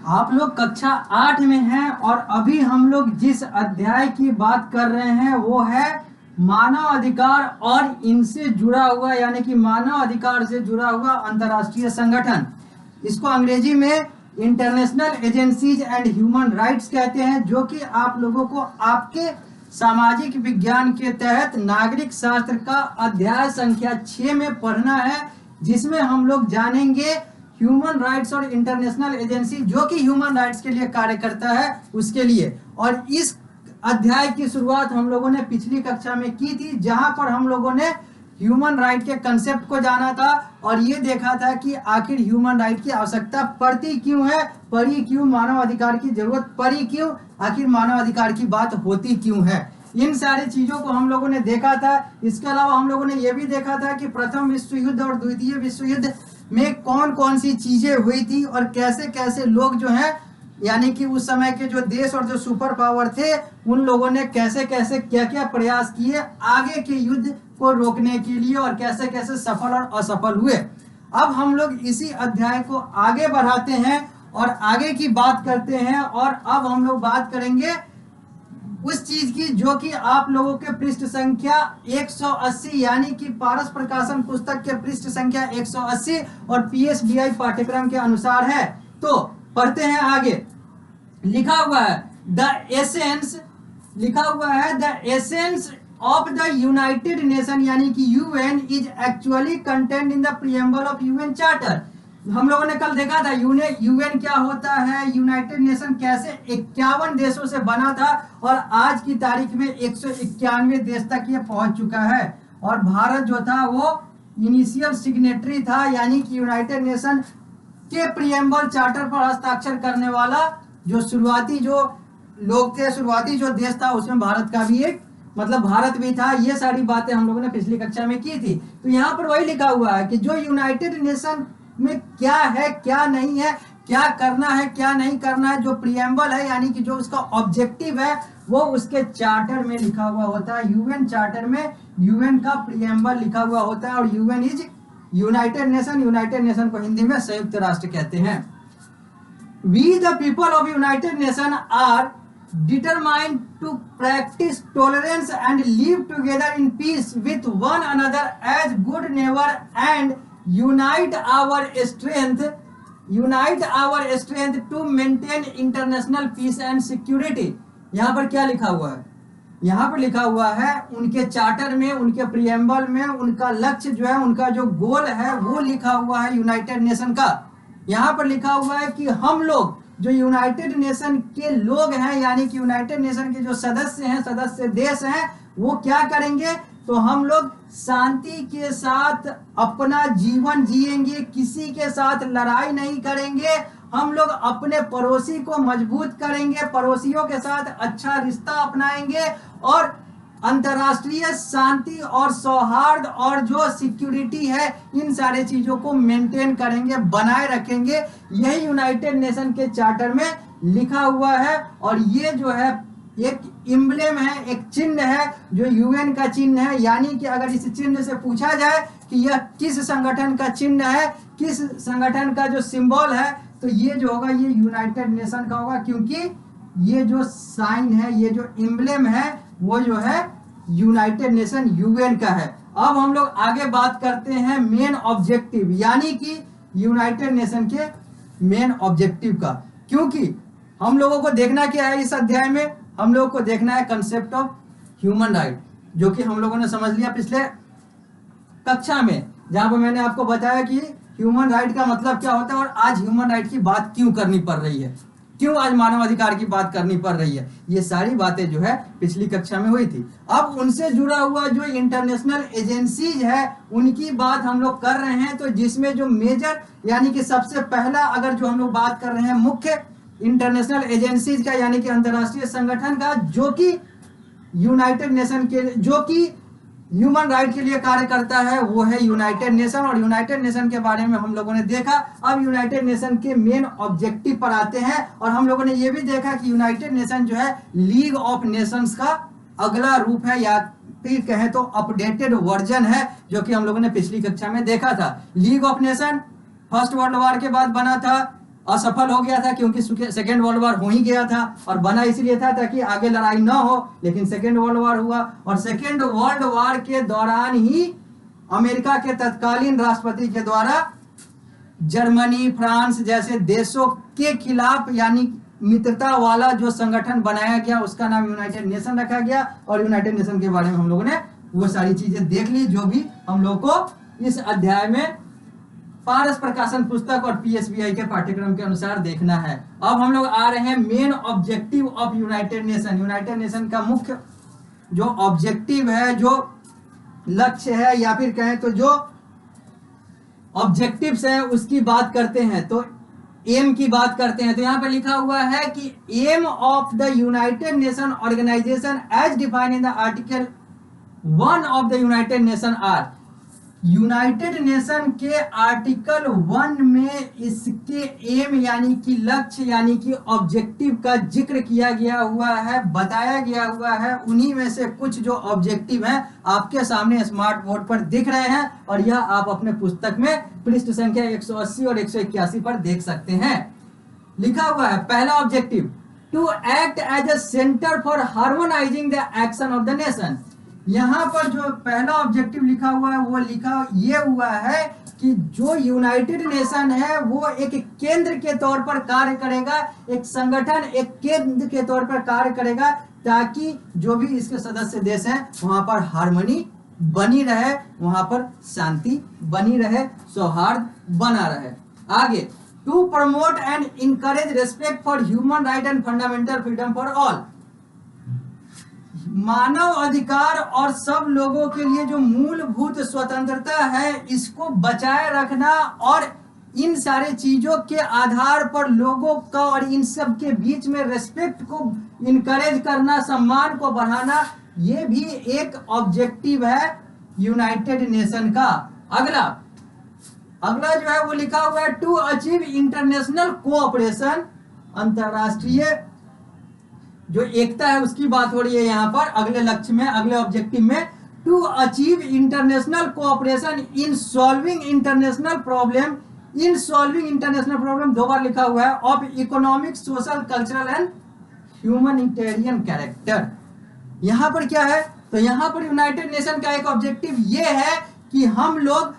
आप लोग कक्षा 8 में हैं और अभी हम लोग जिस अध्याय की बात कर रहे हैं वो है मानव अधिकार और इनसे जुड़ा हुआ यानी कि मानव अधिकार से जुड़ा हुआ अंतर्राष्ट्रीय संगठन। इसको अंग्रेजी में international agencies and human rights कहते हैं, जो कि आप लोगों को आपके सामाजिक विज्ञान के तहत नागरिक शास्त्र का अध्याय संख्या 6 में पढ़ना है, जिसमें हम लोग जानेंगे ह्यूमन राइट्स और इंटरनेशनल एजेंसी जो कि ह्यूमन राइट्स के लिए कार्य करता है उसके लिए। और इस अध्याय की शुरुआत हम लोगों ने पिछली कक्षा में की थी, जहां पर हम लोगों ने ह्यूमन राइट के कंसेप्ट को जाना था और ये देखा था कि आखिर ह्यूमन राइट की आवश्यकता पड़ती क्यों है, पड़ी क्यों, मानव अधिकार की जरूरत पड़ी क्यों, आखिर मानव अधिकार की बात होती क्यों है। इन सारी चीजों को हम लोगों ने देखा था। इसके अलावा हम लोगों ने यह भी देखा था कि प्रथम विश्व युद्ध और द्वितीय विश्व युद्ध में कौन कौन सी चीजें हुई थी और कैसे कैसे लोग जो हैं यानी कि उस समय के जो देश और जो सुपर पावर थे उन लोगों ने कैसे कैसे क्या क्या प्रयास किए आगे के युद्ध को रोकने के लिए और कैसे कैसे सफल और असफल हुए। अब हम लोग इसी अध्याय को आगे बढ़ाते हैं और आगे की बात करते हैं और अब हम लोग बात करेंगे उस चीज की जो कि आप लोगों के पृष्ठ संख्या 180 यानी कि पारस प्रकाशन पुस्तक के पृष्ठ संख्या 180 और पीएसबीआई पाठ्यक्रम के अनुसार है। तो पढ़ते हैं आगे। लिखा हुआ है the essence of the United nation यानी कि UN is actually content in the preamble of UN charter. हम लोगों ने कल देखा था यूएन क्या होता है, यूनाइटेड नेशन कैसे 51 देशों से बना था और आज की तारीख में 191 देश तक ये पहुंच चुका है। और भारत जो था वो इनिशियल सिग्नेटरी था यानी कि यूनाइटेड नेशन के प्रीएम्बल चार्टर पर हस्ताक्षर करने वाला जो शुरुआती जो लोग थे, शुरुआती जो देश था उसमें भारत का भी एक भारत भी था। ये सारी बातें हम लोगों ने पिछली कक्षा में की थी। तो यहाँ पर वही लिखा हुआ है कि जो यूनाइटेड नेशन में क्या है क्या नहीं है, क्या करना है क्या नहीं करना है, जो प्रीएम्बल है यानी कि जो उसका ऑब्जेक्टिव है वो उसके चार्टर में लिखा हुआ होता है। यूएन चार्टर में यूएन का प्रीएम्बल लिखा हुआ होता है और UN is United Nation. United Nation को हिंदी में संयुक्त राष्ट्र कहते हैं। We the people of United Nation are determined to practice tolerance and live together in peace with one another as good neighbor and unite our strength to maintain international peace and security। यहाँ पर क्या लिखा हुआ है? यहाँ पर लिखा हुआ है उनके चार्टर में, उनके प्रीएम्बल में उनका लक्ष्य जो है, उनका जो गोल है वो लिखा हुआ है यूनाइटेड नेशन का। यहाँ पर लिखा हुआ है कि हम लोग जो यूनाइटेड नेशन के लोग हैं यानी कि यूनाइटेड नेशन के जो सदस्य हैं, सदस्य देश हैं, वो क्या करेंगे? तो हम लोग शांति के साथ अपना जीवन जिएंगे, किसी के साथ लड़ाई नहीं करेंगे, हम लोग अपने पड़ोसी को मजबूत करेंगे, पड़ोसियों के साथ अच्छा रिश्ता अपनाएंगे और अंतर्राष्ट्रीय शांति और सौहार्द और जो सिक्योरिटी है इन सारे चीजों को मेंटेन करेंगे, बनाए रखेंगे। यही यूनाइटेड नेशन के चार्टर में लिखा हुआ है और ये जो है एक एम्ब्लेम है, एक चिन्ह है जो यूएन का चिन्ह है। यानी कि अगर इस चिन्ह से पूछा जाए कि यह किस संगठन का चिन्ह है, किस संगठन का जो सिंबल है, तो ये जो होगा ये यूनाइटेड नेशन का होगा, क्योंकि ये जो साइन है, ये जो एम्ब्लेम है वो जो है यूनाइटेड नेशन यूएन का है। अब हम लोग आगे बात करते हैं मेन ऑब्जेक्टिव यानी कि यूनाइटेड नेशन के मेन ऑब्जेक्टिव का, क्योंकि हम लोगों को देखना क्या है इस अध्याय में, हम लोगों को देखना है कंसेप्ट ऑफ ह्यूमन राइट, जो कि हम लोगों ने समझ लिया पिछले कक्षा में, जहां पर मैंने आपको बताया कि ह्यूमन राइट का मतलब क्या होता है और आज ह्यूमन राइट की बात क्यों करनी पड़ रही है, क्यों आज मानव अधिकार की बात करनी पड़ रही है। ये सारी बातें जो है पिछली कक्षा में हुई थी। अब उनसे जुड़ा हुआ जो इंटरनेशनल एजेंसीज है उनकी बात हम लोग कर रहे हैं। तो जिसमें जो मेजर यानी कि सबसे पहला अगर जो हम लोग बात कर रहे हैं मुख्य इंटरनेशनल एजेंसीज का यानी कि अंतर्राष्ट्रीय संगठन का, जो कि यूनाइटेड नेशन के, जो कि ह्यूमन राइट के लिए कार्य करता है, वो है यूनाइटेड नेशन। और यूनाइटेड नेशन के बारे में हम लोगों ने देखा। अब यूनाइटेड नेशन के मेन ऑब्जेक्टिव पर आते हैं और हम लोगों ने ये भी देखा कि यूनाइटेड नेशन जो है लीग ऑफ नेशंस का अगला रूप है या फिर कहें तो अपडेटेड वर्जन है, जो कि हम लोगों ने पिछली कक्षा में देखा था। League of nation first world war के बाद बना था, असफल हो गया था, क्योंकि सेकेंड वर्ल्ड वॉर हो ही गया था और बना इसलिए था ताकि आगे लड़ाई ना हो, लेकिन सेकेंड वर्ल्ड वॉर हुआ और सेकेंड वर्ल्ड वॉर के दौरान ही अमेरिका के तत्कालीन राष्ट्रपति के द्वारा जर्मनी, फ्रांस जैसे देशों के खिलाफ यानी मित्रता वाला जो संगठन बनाया गया उसका नाम यूनाइटेड नेशन रखा गया। और यूनाइटेड नेशन के बारे में हम लोगों ने वो सारी चीजें देख ली जो भी हम लोग को इस अध्याय में पारस प्रकाशन पुस्तक और पीएसबीआई के पाठ्यक्रम के अनुसार देखना है। अब हम लोग आ रहे हैं main objective of United Nation. United Nation का मुख्य जो ऑब्जेक्टिव है, जो लक्ष्य है या फिर कहें तो जो ऑब्जेक्टिव्स हैं उसकी बात करते हैं, तो एम की बात करते हैं। तो यहां पर लिखा हुआ है कि aim of the United Nation organisation as defined in the article 1 of the United Nation are. United Nation के आर्टिकल 1 में इसके एम यानी कि लक्ष्य यानी कि ऑब्जेक्टिव का जिक्र किया गया हुआ है, बताया गया हुआ है। उन्हीं में से कुछ जो ऑब्जेक्टिव हैं आपके सामने स्मार्ट बोर्ड पर दिख रहे हैं और यह आप अपने पुस्तक में पृष्ठ संख्या 180 और 181 पर देख सकते हैं। लिखा हुआ है पहला objective, to act as a centre for harmonising the action of the nation. यहां पर जो पहला ऑब्जेक्टिव लिखा हुआ है वो लिखा ये हुआ है कि जो यूनाइटेड नेशन है वो एक केंद्र के तौर पर कार्य करेगा, एक संगठन एक केंद्र के तौर पर कार्य करेगा ताकि जो भी इसके सदस्य देश हैं वहां पर हार्मनी बनी रहे, वहां पर शांति बनी रहे, सौहार्द बना रहे। आगे, to promote and encourage respect for human right and fundamental freedom for all. मानव अधिकार और सब लोगों के लिए जो मूलभूत स्वतंत्रता है इसको बचाए रखना और इन सारे चीजों के आधार पर लोगों का और इन सब के बीच में रेस्पेक्ट को इनकरेज करना, सम्मान को बढ़ाना, ये भी एक ऑब्जेक्टिव है यूनाइटेड नेशन का। अगला जो है वो लिखा हुआ है टू अचीव इंटरनेशनल कोऑपरेशन। अंतरराष्ट्रीय जो एकता है उसकी बात हो रही है यहाँ पर अगले लक्ष्य में, अगले ऑब्जेक्टिव में। To achieve international cooperation in solving international problem. In solving international problem दो बार लिखा हुआ है, of economic, social, cultural and humanitarian character. यहां पर क्या है, तो यहां पर यूनाइटेड नेशन का एक ऑब्जेक्टिव ये है कि हम लोग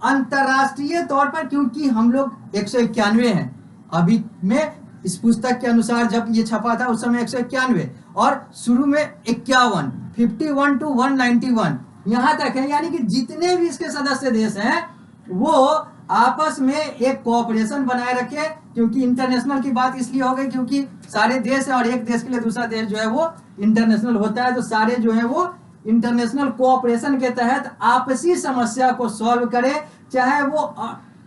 अंतरराष्ट्रीय तौर पर, क्योंकि हम लोग 191 हैं अभी में, इस पुस्तक के अनुसार जब ये छपा था उस समय 191 और शुरू में 51, 51 to 191 यहां तक है। यानी कि जितने भी इसके सदस्य देश हैं वो आपस में एक कोऑपरेशन बनाए रखे, क्योंकि इंटरनेशनल की बात इसलिए हो गई क्योंकि सारे देश है और एक देश के लिए दूसरा देश जो है वो इंटरनेशनल होता है, तो सारे जो है वो इंटरनेशनल कोऑपरेशन के तहत आपसी समस्या को सॉल्व करे, चाहे वो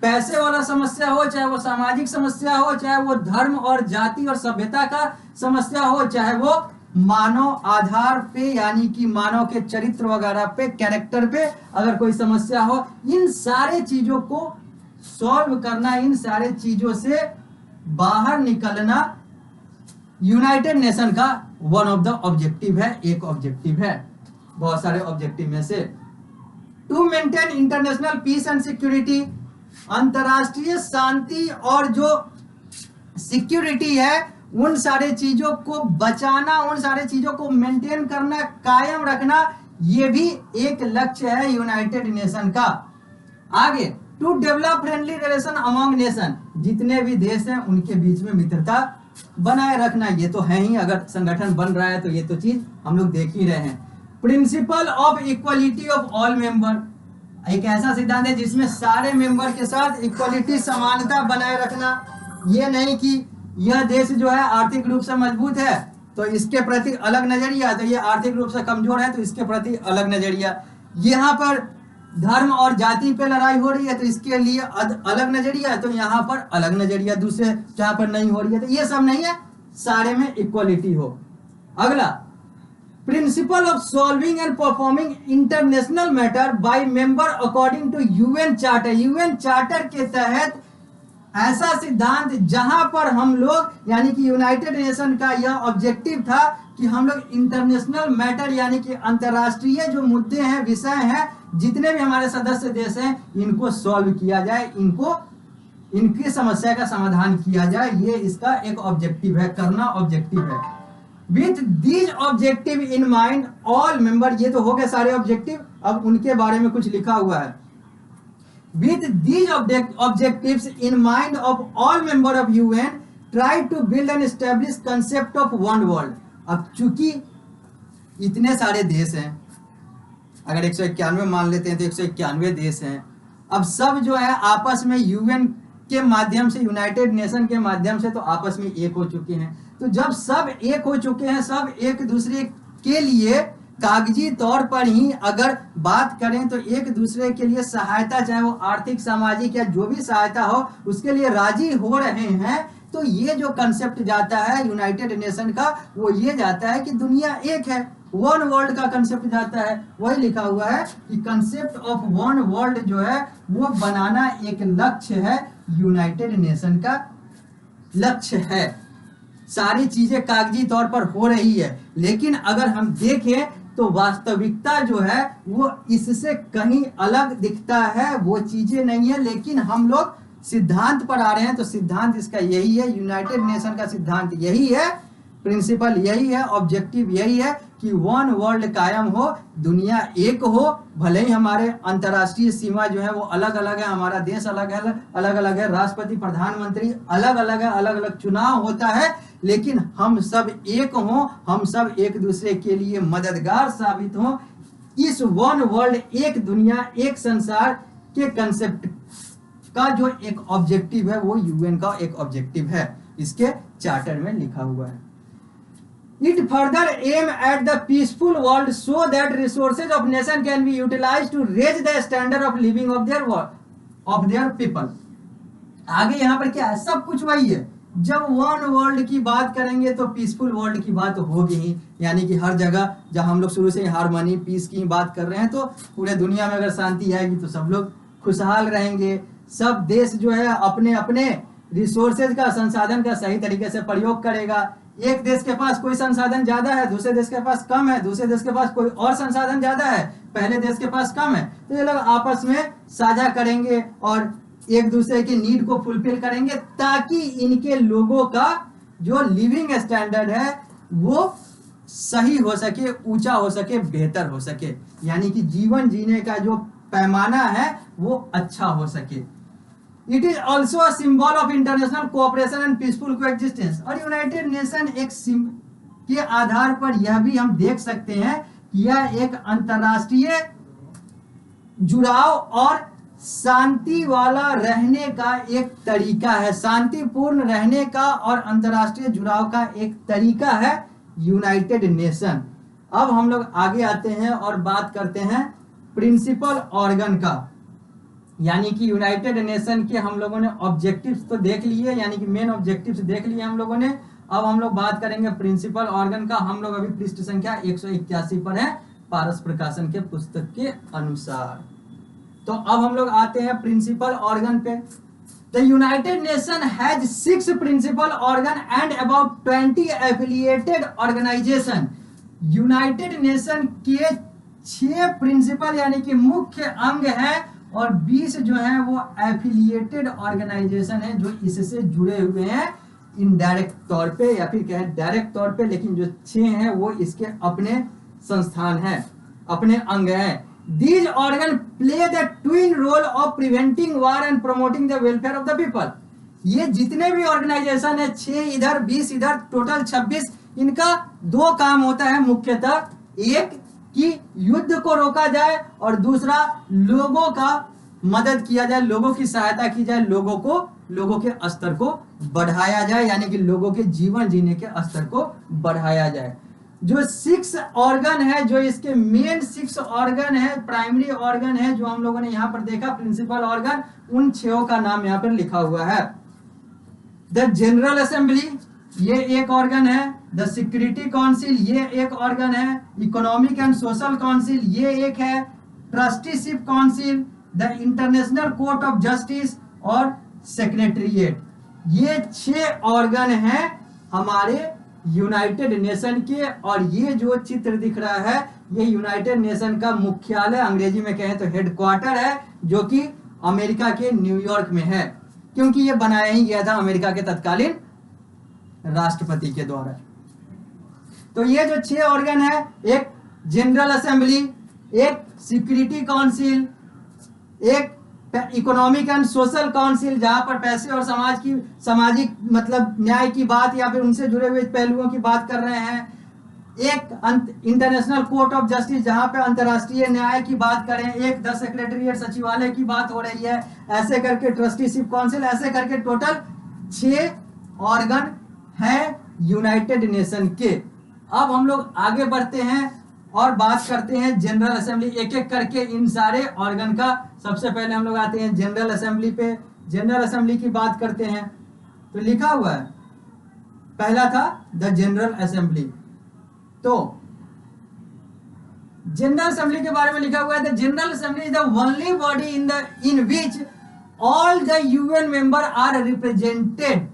पैसे वाला समस्या हो, चाहे वो सामाजिक समस्या हो, चाहे वो धर्म और जाति और सभ्यता का समस्या हो, चाहे वो मानव आधार पे यानी कि मानव के चरित्र वगैरह पे, कैरेक्टर पे अगर कोई समस्या हो, इन सारे चीजों को सॉल्व करना, इन सारे चीजों से बाहर निकलना यूनाइटेड नेशन का वन ऑफ द ऑब्जेक्टिव है, एक ऑब्जेक्टिव है बहुत सारे ऑब्जेक्टिव में से। To maintain international peace and security. अंतरराष्ट्रीय शांति और जो सिक्योरिटी है उन सारे चीजों को बचाना, उन सारे चीजों को मेंटेन करना, कायम रखना, ये भी एक लक्ष्य है यूनाइटेड नेशन का। आगे, to develop friendly relation among nation. जितने भी देश हैं उनके बीच में मित्रता बनाए रखना, ये तो है ही, अगर संगठन बन रहा है तो ये तो चीज हम लोग देख ही रहे हैं। Principle of equality of all member. एक ऐसा सिद्धांत है जिसमें सारे मेंबर के साथ इक्वलिटी, समानता बनाए रखना। ये नहीं कि यह देश जो है आर्थिक रूप से मजबूत है तो इसके प्रति अलग नजरिया, तो ये आर्थिक रूप से कमजोर है तो इसके प्रति अलग नजरिया। यहाँ पर धर्म और जाति पे लड़ाई हो रही है तो इसके लिए अलग नजरिया, तो यहाँ पर अलग नजरिया, दूसरे जहाँ पर नहीं हो रही है, तो ये सब नहीं है, सारे में इक्वलिटी हो। अगला, principle of solving and performing international matter by member according to UN charter. UN charter के तहत ऐसा सिद्धांत जहां पर हम लोग यानी कि यूनाइटेड नेशन का यह ऑब्जेक्टिव था कि हम लोग इंटरनेशनल मैटर यानी कि अंतरराष्ट्रीय जो मुद्दे हैं, विषय हैं, जितने भी हमारे सदस्य देश हैं इनको सॉल्व किया जाए, इनको इनकी समस्या का समाधान किया जाए, ये इसका एक ऑब्जेक्टिव है, करना ऑब्जेक्टिव है। With these objective in mind all member, ये तो हो गए सारे ऑब्जेक्टिव, अब उनके बारे में कुछ लिखा हुआ है। With these objectives in mind of all member of UN try to build and establish concept of one world. अब चूंकि इतने सारे देश हैं, अगर 191 मान लेते हैं तो 191 देश हैं, अब सब जो है आपस में यूएन के माध्यम से, यूनाइटेड नेशन के माध्यम से तो आपस में एक हो चुके हैं। तो जब सब एक हो चुके हैं, सब एक दूसरे के लिए कागजी तौर पर ही अगर बात करें तो एक दूसरे के लिए सहायता, चाहे वो आर्थिक, सामाजिक या जो भी सहायता हो, उसके लिए राजी हो रहे हैं, तो ये जो कंसेप्ट जाता है यूनाइटेड नेशन का, वो ये जाता है कि दुनिया एक है, वन वर्ल्ड का कंसेप्ट जाता है। वही लिखा हुआ है कि कंसेप्ट ऑफ वन वर्ल्ड जो है वो बनाना एक लक्ष्य है, यूनाइटेड नेशन का लक्ष्य है। सारी चीजें कागजी तौर पर हो रही है, लेकिन अगर हम देखें तो वास्तविकता जो है वो इससे कहीं अलग दिखता है, वो चीजें नहीं है। लेकिन हम लोग सिद्धांत पर आ रहे हैं, तो सिद्धांत इसका यही है, यूनाइटेड नेशन का सिद्धांत यही है, प्रिंसिपल यही है, ऑब्जेक्टिव यही है कि वन वर्ल्ड कायम हो, दुनिया एक हो। भले ही हमारे अंतर्राष्ट्रीय सीमा जो है वो अलग अलग है, हमारा देश अलग है, अलग अलग है, राष्ट्रपति, प्रधानमंत्री अलग अलग है, अलग अलग चुनाव होता है, लेकिन हम सब एक हों, हम सब एक दूसरे के लिए मददगार साबित हों। इस वन वर्ल्ड, एक दुनिया, एक संसार के कंसेप्ट का जो एक ऑब्जेक्टिव है वो यूएन का एक ऑब्जेक्टिव है, इसके चार्टर में लिखा हुआ है। It further aim at the peaceful world so that resources of nation can be utilized to raise the standard of living of their people। आगे यहाँ पर क्या है, सब कुछ वही है। जब वन वर्ल्ड की बात करेंगे तो पीसफुल वर्ल्ड की बात होगी ही, यानी कि हर जगह जहाँ हम लोग शुरू से हारमोनी, पीस की बात कर रहे हैं, तो पूरे दुनिया में अगर शांति आएगी तो सब लोग खुशहाल रहेंगे। सब देश जो है अपने अपने रिसोर्सेज का, संसाधन का सही तरीके से प्रयोग करेगा। एक देश के पास कोई संसाधन ज्यादा है, दूसरे देश के पास कम है, दूसरे देश के पास कोई और संसाधन ज्यादा है, पहले देश के पास कम है, तो ये लोग आपस में साझा करेंगे और एक दूसरे की नीड को फुलफिल करेंगे, ताकि इनके लोगों का जो लिविंग स्टैंडर्ड है वो सही हो सके, ऊंचा हो सके, बेहतर हो सके, यानी कि जीवन जीने का जो पैमाना है वो अच्छा हो सके। It is also a symbol of international cooperation and peaceful coexistence. और यूनाइटेड नेशन एक के आधार पर यह भी हम देख सकते हैं कि यह एक अंतरराष्ट्रीय जुड़ाव और शांति वाला रहने का एक तरीका है, शांतिपूर्ण रहने का और अंतरराष्ट्रीय जुड़ाव का एक तरीका है यूनाइटेड नेशन। अब हम लोग आगे आते हैं और बात करते हैं प्रिंसिपल ऑर्गन का, यानी कि यूनाइटेड नेशन के हम लोगों ने ऑब्जेक्टिव्स तो देख लिए, यानी कि मेन ऑब्जेक्टिव्स देख लिए हम लोगों ने। अब हम लोग बात करेंगे प्रिंसिपल ऑर्गन का। हम लोग अभी पृष्ठ संख्या 181 पर है पारस प्रकाशन के पुस्तक के अनुसार। तो अब हम लोग आते हैं प्रिंसिपल ऑर्गन पे। The United Nation has 6 principal organ and about 20 affiliated organisation. United Nation के 6 प्रिंसिपल यानी कि मुख्य अंग है और 20 जो है वो एफिलिएटेड ऑर्गेनाइजेशन है जो इससे जुड़े हुए हैं इनडायरेक्ट तौर पे या फिर कहें डायरेक्ट तौर पे, लेकिन जो 6 हैं वो इसके अपने संस्थान हैं, अपने अंग हैं। These organ play the twin role of preventing war and promoting the welfare of the people। ये जितने भी ऑर्गेनाइजेशन है, 6 इधर 20 इधर, टोटल 26, इनका 2 काम होता है मुख्यतः। एक कि युद्ध को रोका जाए और दूसरा लोगों का मदद किया जाए, लोगों की सहायता की जाए, लोगों के स्तर को बढ़ाया जाए, यानी कि लोगों के जीवन जीने के स्तर को बढ़ाया जाए। जो 6 ऑर्गन है, जो इसके मेन 6 ऑर्गन है, प्राइमरी ऑर्गन है, जो हम लोगों ने यहाँ पर देखा प्रिंसिपल ऑर्गन, उन 6 का नाम यहाँ पर लिखा हुआ है। द जनरल असेंबली ये एक ऑर्गन है, द सिक्योरिटी काउंसिल ये एक ऑर्गन है, इकोनॉमिक एंड सोशल काउंसिल ये एक है, trusteeship council, the international court of justice और सेक्रेटरीट। ये 6 ऑर्गन हैं हमारे यूनाइटेड नेशन के। और ये जो चित्र दिख रहा है ये यूनाइटेड नेशन का मुख्यालय, अंग्रेजी में कहें तो हेडक्वार्टर है, जो कि अमेरिका के न्यूयॉर्क में है। क्योंकि ये बनाया ही गया था अमेरिका के तत्कालीन राष्ट्रपति के द्वारा। तो ये जो 6 ऑर्गन है, एक जनरल असेंबली, एक सिक्योरिटी काउंसिल, एक इकोनॉमिक एंड सोशल काउंसिल जहां पर पैसे और सामाजिक मतलब न्याय की बात या फिर उनसे जुड़े हुए पहलुओं की बात कर रहे हैं, एक इंटरनेशनल कोर्ट ऑफ जस्टिस जहां पे अंतरराष्ट्रीय न्याय की बात करें, एक द सेक्रेटरीट सचिवालय की बात हो रही है, ऐसे करके ट्रस्टीशिप काउंसिल, ऐसे करके टोटल 6 ऑर्गन है यूनाइटेड नेशन के। अब हम लोग आगे बढ़ते हैं और बात करते हैं जनरल असेंबली, एक एक करके इन सारे ऑर्गन का। सबसे पहले हम लोग आते हैं जनरल असेंबली पे। जनरल असेंबली की बात करते हैं तो लिखा हुआ है, पहला था द जनरल असेंबली। तो जनरल असेंबली के बारे में लिखा हुआ है, the general assembly is the only body in which all the UN member are represented.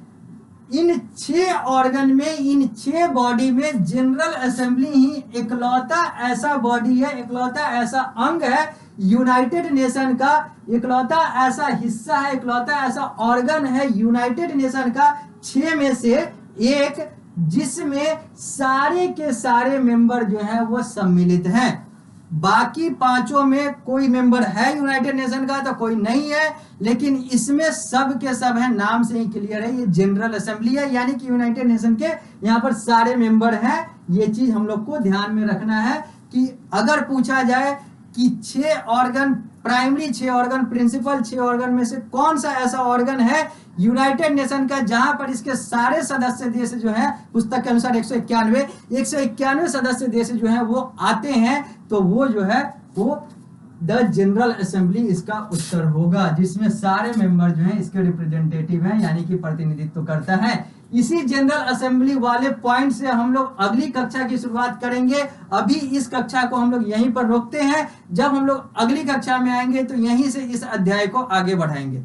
इन 6 ऑर्गन में, इन 6 बॉडी में जनरल असेंबली ही इकलौता ऐसा बॉडी है, इकलौता ऐसा अंग है यूनाइटेड नेशन का, इकलौता ऐसा हिस्सा है, इकलौता ऐसा ऑर्गन है यूनाइटेड नेशन का 6 में से एक, जिसमें सारे के सारे मेंबर जो हैं वो सम्मिलित हैं। बाकी 5 में कोई मेंबर है यूनाइटेड नेशन का तो कोई नहीं है, लेकिन इसमें सब के सब है, नाम से ही क्लियर है, ये जनरल असेंबली है, यानी कि यूनाइटेड नेशन के यहाँ पर सारे मेंबर हैं। ये चीज हम लोग को ध्यान में रखना है कि अगर पूछा जाए कि 6 organ, primary 6 organ, principal 6 organ में से कौन सा ऐसा ऑर्गन है यूनाइटेड नेशन का जहां पर इसके सारे सदस्य देश जो हैं, पुस्तक के अनुसार 191 सदस्य देश जो हैं वो आते हैं, तो वो जो है वो द जनरल असेंबली इसका उत्तर होगा, जिसमें सारे मेंबर जो हैं इसके रिप्रेजेंटेटिव हैं, यानी कि प्रतिनिधित्व करता है। इसी जनरल असेंबली वाले पॉइंट से हम लोग अगली कक्षा की शुरुआत करेंगे। अभी इस कक्षा को हम लोग यहीं पर रोकते हैं, जब हम लोग अगली कक्षा में आएंगे तो यहीं से इस अध्याय को आगे बढ़ाएंगे।